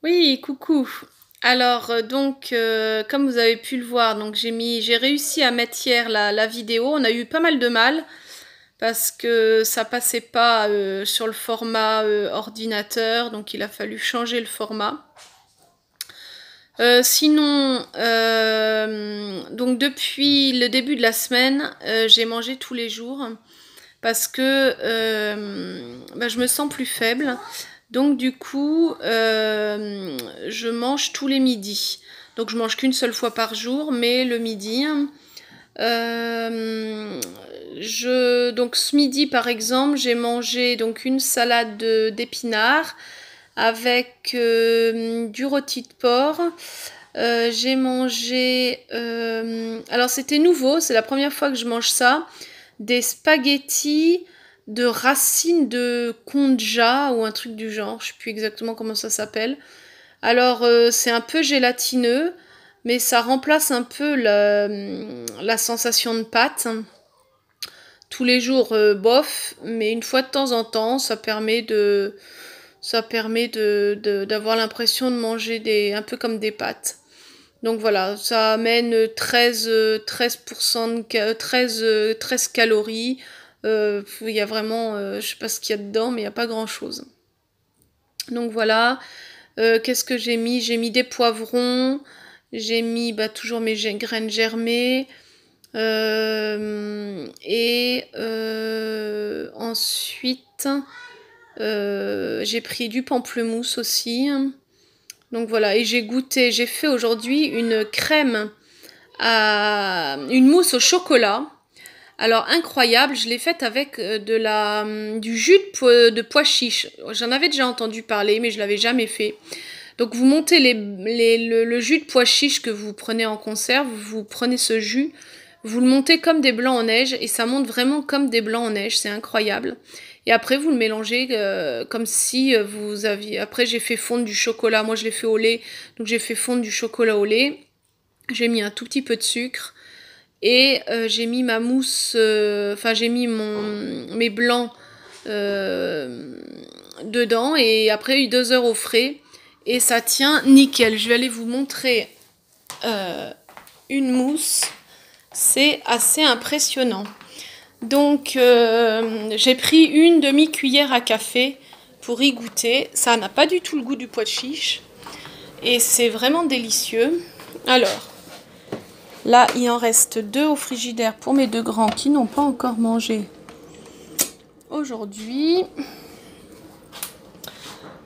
Oui, coucou. Alors, comme vous avez pu le voir, donc j'ai réussi à mettre hier la vidéo. On a eu pas mal de mal parce que ça passait pas sur le format ordinateur, donc il a fallu changer le format. Donc depuis le début de la semaine, j'ai mangé tous les jours parce que je me sens plus faible. Donc du coup, je mange tous les midis. Donc je mange qu'une seule fois par jour, mais le midi. Donc ce midi par exemple, j'ai mangé donc une salade d'épinards avec du rôti de porc. J'ai mangé, alors c'était nouveau, c'est la première fois que je mange ça, des spaghettis de racines de konja ou un truc du genre, je sais plus exactement comment ça s'appelle. Alors c'est un peu gélatineux, mais ça remplace un peu la sensation de pâte. Tous les jours, bof, mais une fois de temps en temps, ça permet d'avoir l'impression de manger un peu comme des pâtes. Donc voilà, ça amène 13% 13 calories. Il y a vraiment, je sais pas ce qu'il y a dedans, mais il n'y a pas grand-chose. Donc voilà, qu'est-ce que j'ai mis? J'ai mis des poivrons, j'ai mis toujours mes graines germées. Ensuite, j'ai pris du pamplemousse aussi. Donc voilà, et j'ai fait aujourd'hui une mousse au chocolat. Alors incroyable, je l'ai faite avec du jus de pois chiche. J'en avais déjà entendu parler, mais je l'avais jamais fait. Donc vous montez le jus de pois chiche que vous prenez en conserve, vous prenez ce jus, vous le montez comme des blancs en neige et ça monte vraiment comme des blancs en neige, c'est incroyable. Et après vous le mélangez comme si vous aviez... Après j'ai fait fondre du chocolat, moi je l'ai fait au lait, donc j'ai fait fondre du chocolat au lait. J'ai mis un tout petit peu de sucre et j'ai mis ma mousse, j'ai mis mes blancs dedans et après 2 heures au frais. Et ça tient nickel. Je vais aller vous montrer une mousse. C'est assez impressionnant. Donc, j'ai pris une demi-cuillère à café pour y goûter. Ça n'a pas du tout le goût du pois de chiche. Et c'est vraiment délicieux. Alors, là, il en reste 2 au frigidaire pour mes 2 grands qui n'ont pas encore mangé aujourd'hui.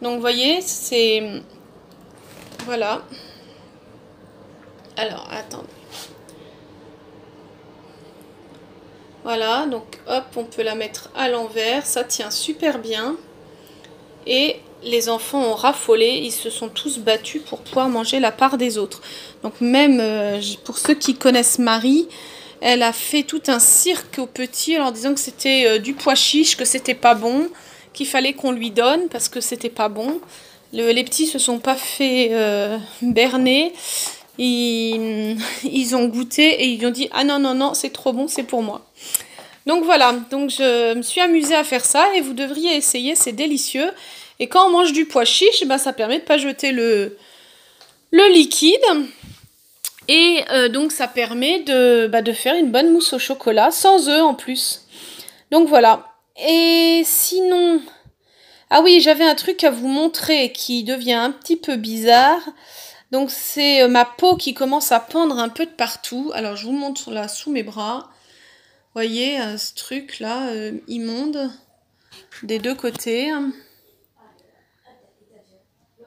Donc, vous voyez, c'est... Voilà. Alors, attendez. Voilà, donc hop, on peut la mettre à l'envers. Ça tient super bien. Et les enfants ont raffolé. Ils se sont tous battus pour pouvoir manger la part des autres. Donc même pour ceux qui connaissent Marie, elle a fait tout un cirque aux petits en leur disant que c'était du pois chiche, que c'était pas bon, qu'il fallait qu'on lui donne parce que c'était pas bon. Les petits se sont pas fait berner. Ils ont goûté et ils ont dit « Ah non, non, non, c'est trop bon, c'est pour moi ». Donc voilà, donc je me suis amusée à faire ça et vous devriez essayer, c'est délicieux. Et quand on mange du pois chiche, ça permet de ne pas jeter le liquide. Et donc ça permet de faire une bonne mousse au chocolat, sans œufs en plus. Donc voilà. Et sinon... Ah oui, j'avais un truc à vous montrer qui devient un petit peu bizarre. Donc c'est ma peau qui commence à pendre un peu de partout. Alors je vous montre là sous mes bras. Vous voyez ce truc là immonde des 2 côtés.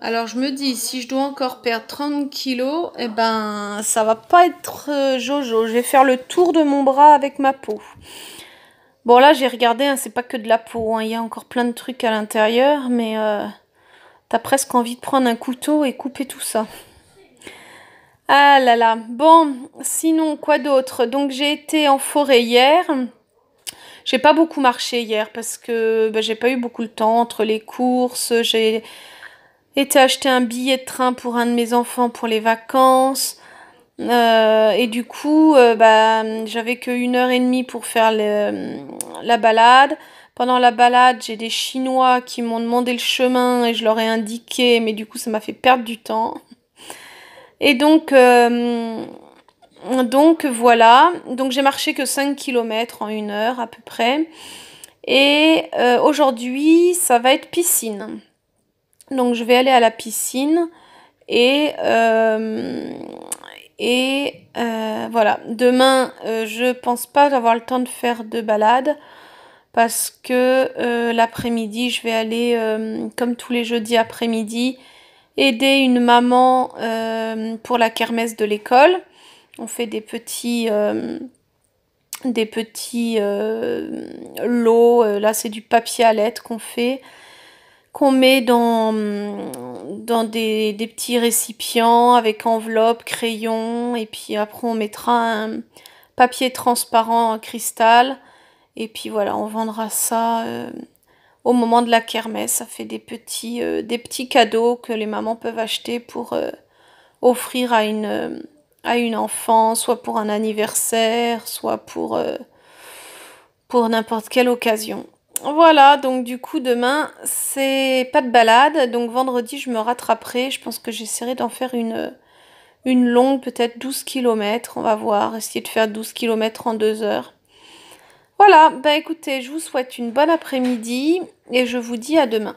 Alors je me dis, si je dois encore perdre 30 kilos, ça va pas être jojo. Je vais faire le tour de mon bras avec ma peau. Bon là j'ai regardé, hein, c'est pas que de la peau, hein, il y a encore plein de trucs à l'intérieur, mais t'as presque envie de prendre un couteau et couper tout ça. Ah là là, bon, sinon quoi d'autre? Donc j'ai été en forêt hier. J'ai pas beaucoup marché hier parce que j'ai pas eu beaucoup de temps entre les courses. J'ai été acheter un billet de train pour un de mes enfants pour les vacances. Et du coup, j'avais que 1h30 pour faire la balade Pendant la balade, j'ai des Chinois qui m'ont demandé le chemin et je leur ai indiqué, mais du coup, ça m'a fait perdre du temps. Et donc voilà, donc j'ai marché que 5 km en 1 heure à peu près. Et aujourd'hui, ça va être piscine. Donc je vais aller à la piscine et, voilà. Demain, je pense pas avoir le temps de faire de balade parce que l'après-midi, je vais aller, comme tous les jeudis après-midi, aider une maman pour la kermesse de l'école. On fait des petits lots. Là, c'est du papier à lettres qu'on met dans des petits récipients avec enveloppe, crayon. Et puis après, on mettra un papier transparent en cristal. Et puis voilà, on vendra ça au moment de la kermesse. Ça fait des petits cadeaux que les mamans peuvent acheter pour offrir à une enfant, soit pour un anniversaire, soit pour n'importe quelle occasion. Voilà, donc du coup demain c'est pas de balade, donc vendredi je me rattraperai, je pense que j'essaierai d'en faire une longue, peut-être 12 km, on va voir, essayer de faire 12 km en 2 heures. Voilà, bah écoutez, je vous souhaite une bonne après-midi et je vous dis à demain.